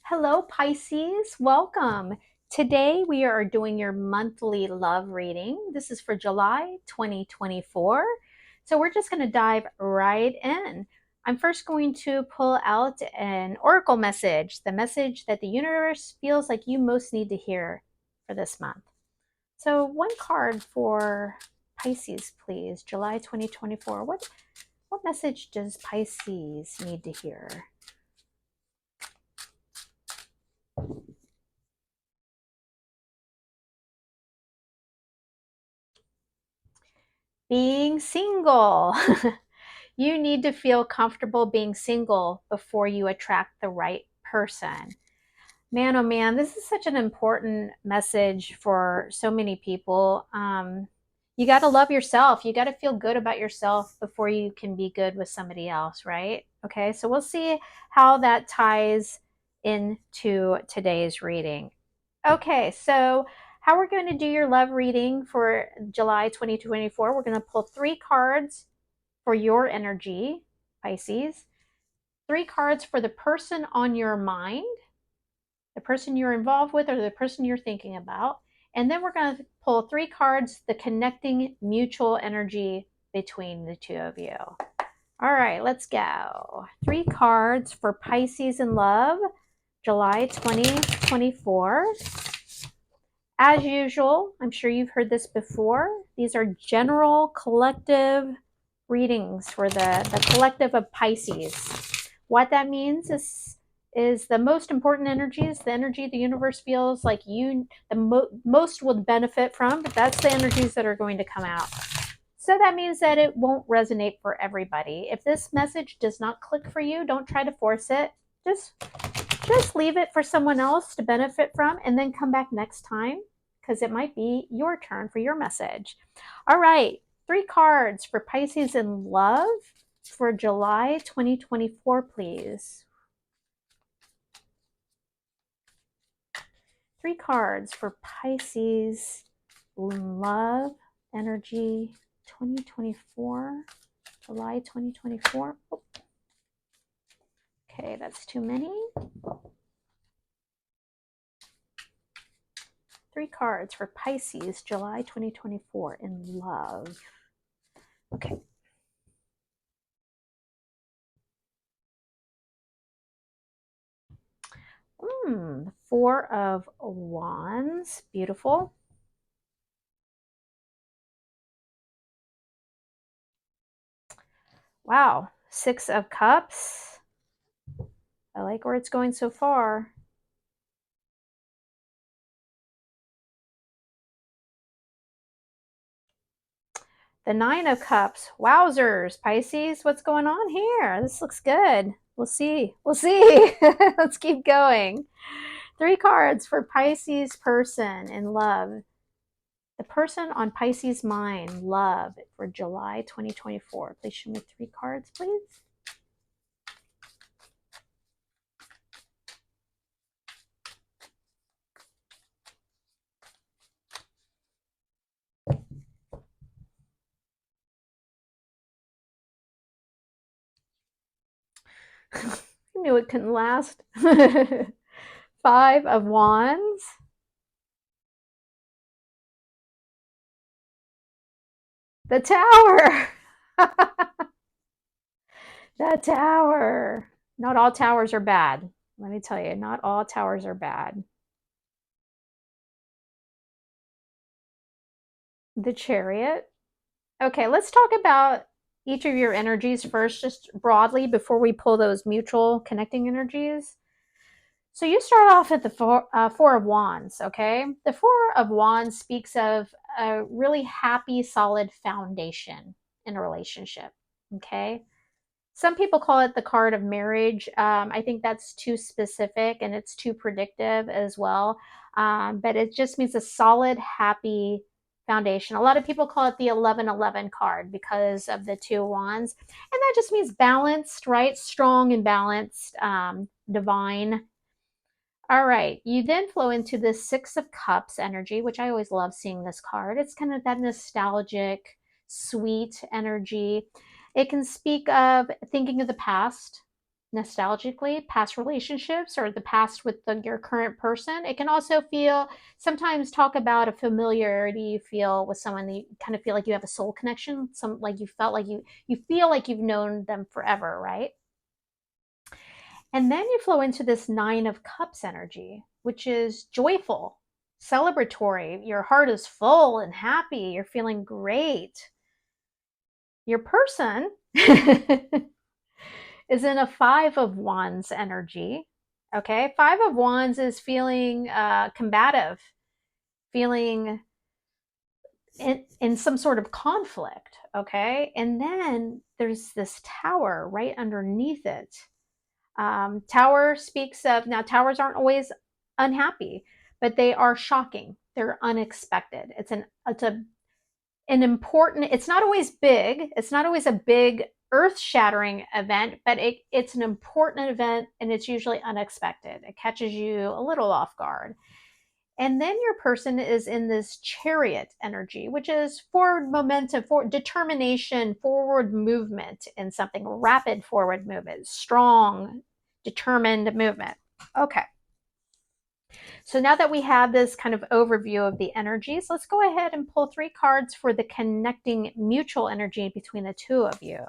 Hello, Pisces. Welcome. Today we are doing your monthly love reading. This is for July 2024. So we're just going to dive right in. I'm first going to pull out an oracle message, the message that the universe feels like you most need to hear for this month. So one card for Pisces, please. July 2024. What message does Pisces need to hear? Being single. You need to feel comfortable being single before you attract the right person. Man, oh man, this is such an important message for so many people. You got to love yourself. You got to feel good about yourself before you can be good with somebody else, right? Okay, so we'll see how that ties into today's reading. Okay, so how we're going to do your love reading for July 2024, we're going to pull three cards for your energy, Pisces, three cards for the person on your mind, the person you're involved with, or the person you're thinking about. And then we're going to pull three cards, the connecting mutual energy between the two of you. All right, let's go. Three cards for Pisces in love, July 2024. As usual, I'm sure you've heard this before. These are general collective readings for the collective of Pisces. What that means is the most important energies, the energy the universe feels like you most will benefit from, but that's the energies that are going to come out. So that means that it won't resonate for everybody. If this message does not click for you, don't try to force it. Just leave it for someone else to benefit from and then come back next time because it might be your turn for your message. All right, three cards for Pisces in love for July 2024, please. Three cards for Pisces love energy 2024, July 2024. Oh. Okay, that's too many. Three cards for Pisces, July 2024 in love. Okay. Four of Wands. Beautiful. Wow. Six of Cups. I like where it's going so far. The Nine of Cups. Wowzers, Pisces. What's going on here? This looks good. We'll see. We'll see. Let's keep going. Three cards for Pisces person in love. The person on Pisces mind, love, for July 2024. Please show me three cards, please. I knew it couldn't last. Five of Wands. The Tower. The Tower. Not all towers are bad. Let me tell you, not all towers are bad. The Chariot. Okay, let's talk about each of your energies first, just broadly, before we pull those mutual connecting energies. So you start off at the Four of Wands, okay? The Four of Wands speaks of a really happy, solid foundation in a relationship, okay? Some people call it the card of marriage. I think that's too specific and it's too predictive as well. But it just means a solid, happy foundation. A lot of people call it the 1111 card because of the two wands. And that just means balanced, right? Strong and balanced, divine. All right, you then flow into the Six of Cups energy, which I always love seeing this card. It's kind of that nostalgic, sweet energy. It can speak of thinking of the past, nostalgically, past relationships or the past with your current person. It can also feel, sometimes talk about a familiarity you feel with someone that you kind of feel like you have a soul connection, some like you felt like you feel like you've known them forever, right? And then you flow into this 9 of Cups energy, which is joyful, celebratory. Your heart is full and happy. You're feeling great. Your person is in a 5 of Wands energy. Okay, 5 of Wands is feeling combative, feeling in some sort of conflict. Okay, and then there's this tower right underneath it. Tower speaks of, now towers aren't always unhappy, but they are shocking. They're unexpected. It's an important, it's not always big. It's not always a big earth shattering event, but it's an important event and it's usually unexpected. It catches you a little off guard. And then your person is in this Chariot energy, which is forward momentum, for determination, forward movement in something, rapid forward movement, strong, determined movement. Okay. So now that we have this kind of overview of the energies, let's go ahead and pull 3 cards for the connecting mutual energy between the two of you.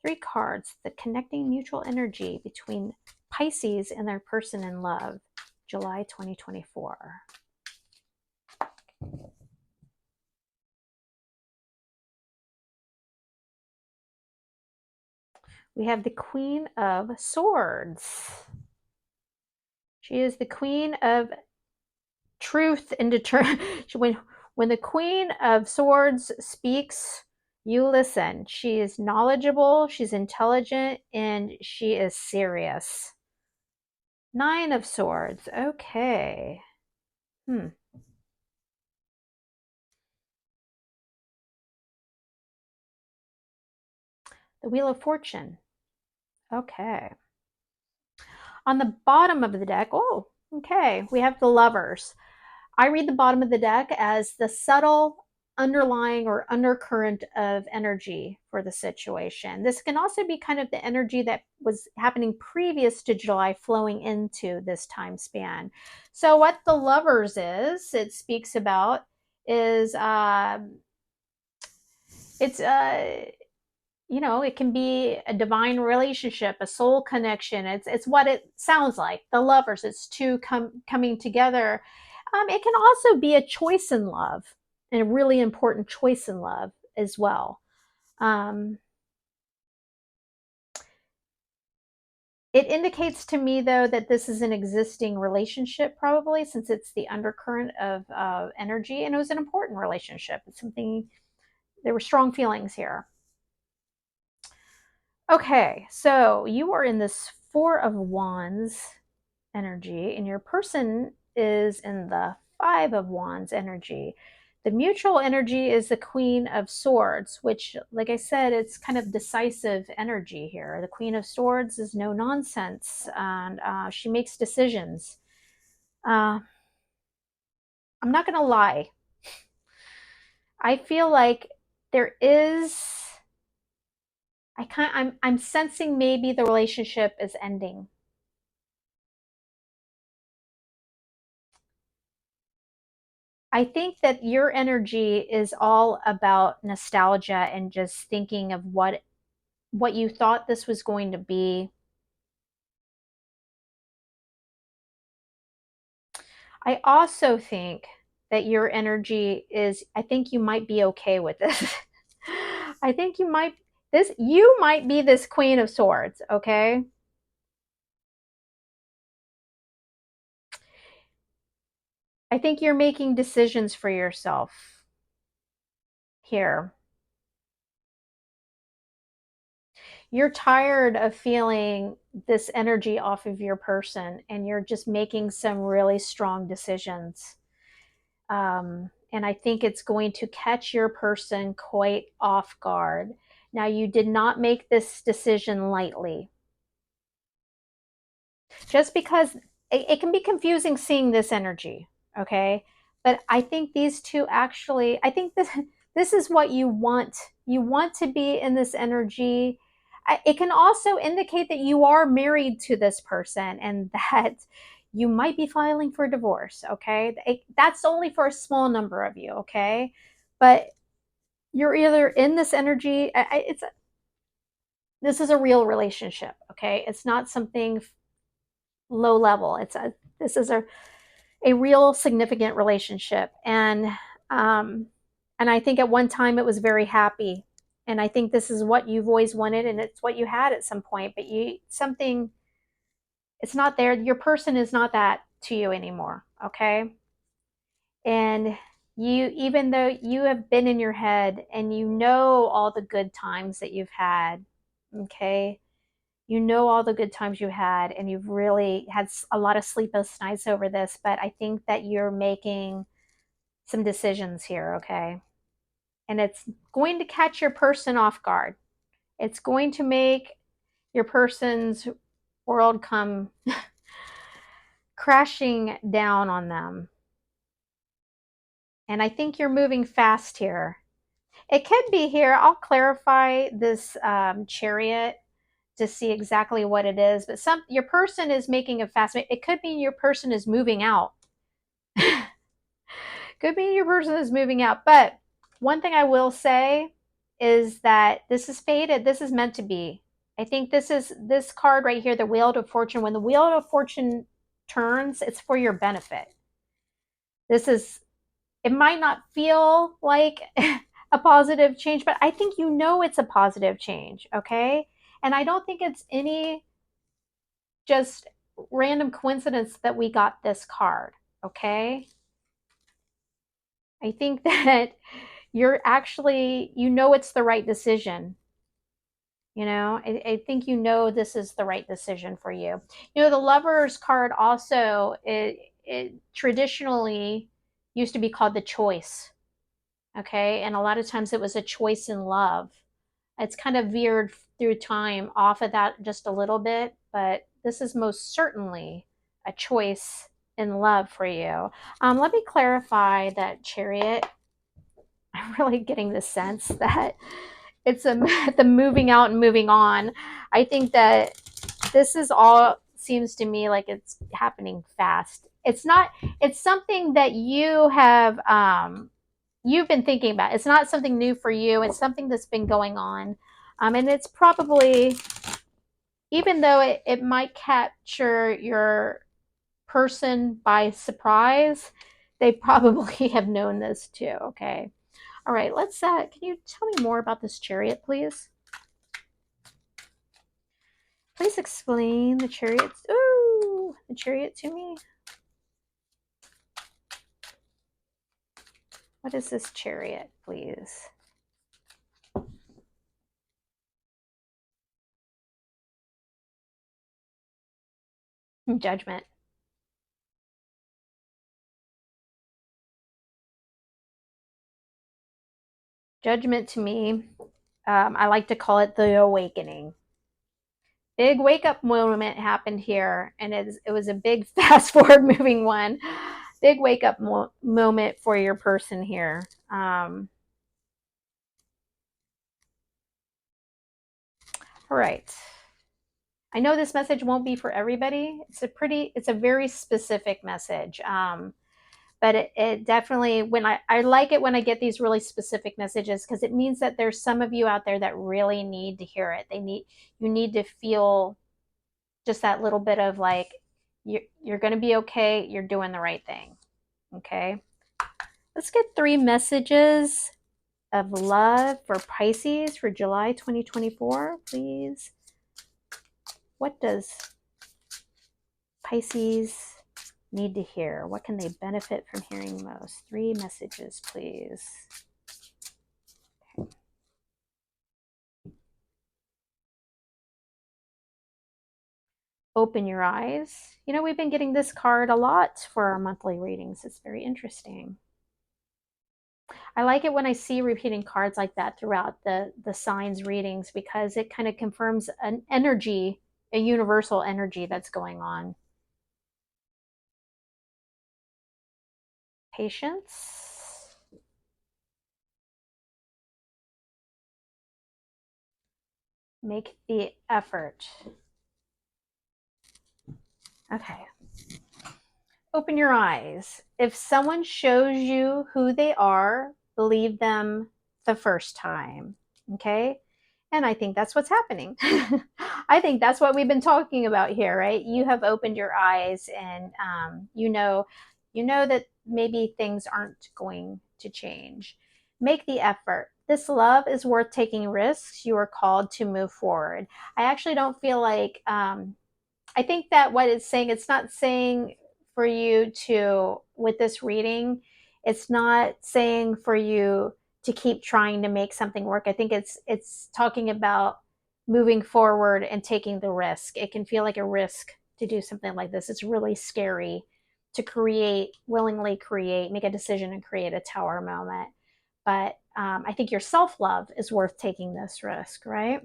3 cards, the connecting mutual energy between Pisces and their person in love, July 2024. We have the Queen of Swords. She is the Queen of truth and when the Queen of Swords speaks, you listen. She is knowledgeable, she's intelligent, and she is serious. 9 of Swords. Okay. The Wheel of Fortune. Okay. On the bottom of the deck, oh, okay, we have the Lovers. I read the bottom of the deck as the subtle underlying or undercurrent of energy for the situation. This can also be kind of the energy that was happening previous to July flowing into this time span. So what the Lovers is, it speaks about is it's you know, it can be a divine relationship, a soul connection. It's what it sounds like. The Lovers, it's two coming together. It can also be a choice in love, and a really important choice in love as well. It indicates to me, though, that this is an existing relationship, probably, since it's the undercurrent of energy, and it was an important relationship. It's something, there were strong feelings here. Okay, so you are in this 4 of Wands energy, and your person is in the 5 of Wands energy. The mutual energy is the Queen of Swords, which, like I said, it's kind of decisive energy here. The Queen of Swords is no nonsense, and she makes decisions. I'm not going to lie. I feel like there is. I'm sensing maybe the relationship is ending. I think that your energy is all about nostalgia and just thinking of what you thought this was going to be. I also think that your energy is, I think you might be okay with this. I think you might be this Queen of Swords, okay? I think you're making decisions for yourself here. You're tired of feeling this energy off of your person, and you're just making some really strong decisions. And I think it's going to catch your person quite off guard. Now, you did not make this decision lightly. Just because it can be confusing seeing this energy, okay? But I think these two actually, I think this is what you want. You want to be in this energy. it can also indicate that you are married to this person and that you might be filing for divorce. Okay, that's only for a small number of you. Okay, but you're either in this energy. This is a real relationship. Okay, it's not something low level. This is a real significant relationship, um, and I think at one time it was very happy, and I think this is what you've always wanted, and it's what you had at some point. But something, it's not there. Your person is not that to you anymore. Okay, and even though you have been in your head and you know all the good times that you've had, okay, you know all the good times you had, and you've really had a lot of sleepless nights over this, but I think that you're making some decisions here. Okay, and it's going to catch your person off guard. It's going to make your person's world come crashing down on them, and I think you're moving fast here. It could be here. I'll clarify this chariot to see exactly what it is, but your person is making a fast. It could be your person is moving out. Could be your person is moving out. But one thing I will say is that this is fated. This is meant to be. I think this card right here, the Wheel of Fortune. When the Wheel of Fortune turns, it's for your benefit. It might not feel like a positive change, but I think you know it's a positive change. Okay. And I don't think it's any just random coincidence that we got this card. Okay. I think that you're actually, it's the right decision. I think this is the right decision for you. The Lover's card also, it traditionally used to be called the Choice. Okay. And a lot of times it was a choice in love. It's kind of veered through time off of that just a little bit, but this is most certainly a choice in love for you. Let me clarify that Chariot. I'm really getting the sense that it's the moving out and moving on. I think that this is all seems to me like it's happening fast. It's not. It's something that you've been thinking about. It's not something new for you. It's something that's been going on, and it's probably, even though it might capture your person by surprise, they probably have known this too. Okay. All right, can you tell me more about this chariot, please? Please explain the chariot. Ooh, the chariot to me. What is this chariot, please? Judgment. Judgment to me, I like to call it the awakening. Big wake up moment happened here, and it was a big fast forward moving one. Big wake up moment for your person here. All right. I know this message won't be for everybody. It's a very specific message. But it definitely, I like it when I get these really specific messages, because it means that there's some of you out there that really need to hear it. You need to feel just that little bit of like, you're going to be okay. You're doing the right thing. Okay. Let's get 3 messages of love for Pisces for July 2024, please. What does Pisces need to hear? What can they benefit from hearing most? 3 messages, please. Okay. Open your eyes. We've been getting this card a lot for our monthly readings. It's very interesting. I like it when I see repeating cards like that throughout the signs readings, because it kind of confirms an energy, a universal energy that's going on. Patience. Make the effort. Okay. Open your eyes. If someone shows you who they are, believe them the first time. Okay? And I think that's what's happening. I think that's what we've been talking about here, right? You have opened your eyes, and you know that maybe things aren't going to change. Make the effort. This love is worth taking risks. You are called to move forward. I actually don't feel like I think that what it's saying, it's not saying for you to, with this reading, it's not saying for you to keep trying to make something work. I think it's talking about moving forward and taking the risk. It can feel like a risk to do something like this. It's really scary to create, willingly create, make a decision and create a tower moment. But I think your self love is worth taking this risk, right?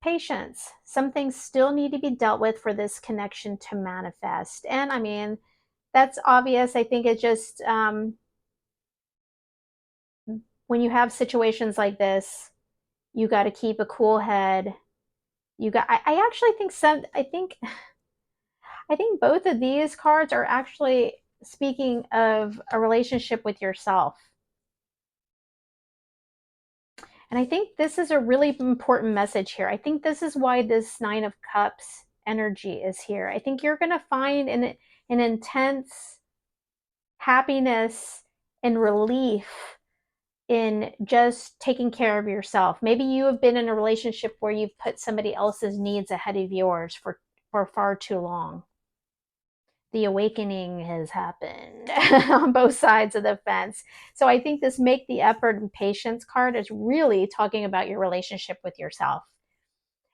Patience. Some things still need to be dealt with for this connection to manifest. And I mean, that's obvious. I think it just, when you have situations like this, you got to keep a cool head. I actually think I think both of these cards are actually speaking of a relationship with yourself. And I think this is a really important message here. I think this is why this Nine of Cups energy is here. I think you're going to find an intense happiness and relief in just taking care of yourself. Maybe you have been in a relationship where you've put somebody else's needs ahead of yours for far too long. The awakening has happened on both sides of the fence. So I think this make the effort and patience card is really talking about your relationship with yourself.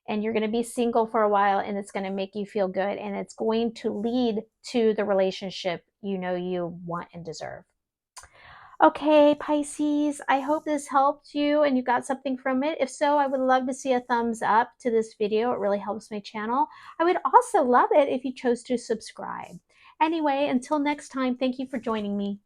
And you're going to be single for a while, and it's going to make you feel good, and it's going to lead to the relationship you know you want and deserve. Okay, Pisces, I hope this helped you and you got something from it. If so, I would love to see a thumbs up to this video. It really helps my channel. I would also love it if you chose to subscribe. Anyway, until next time, thank you for joining me.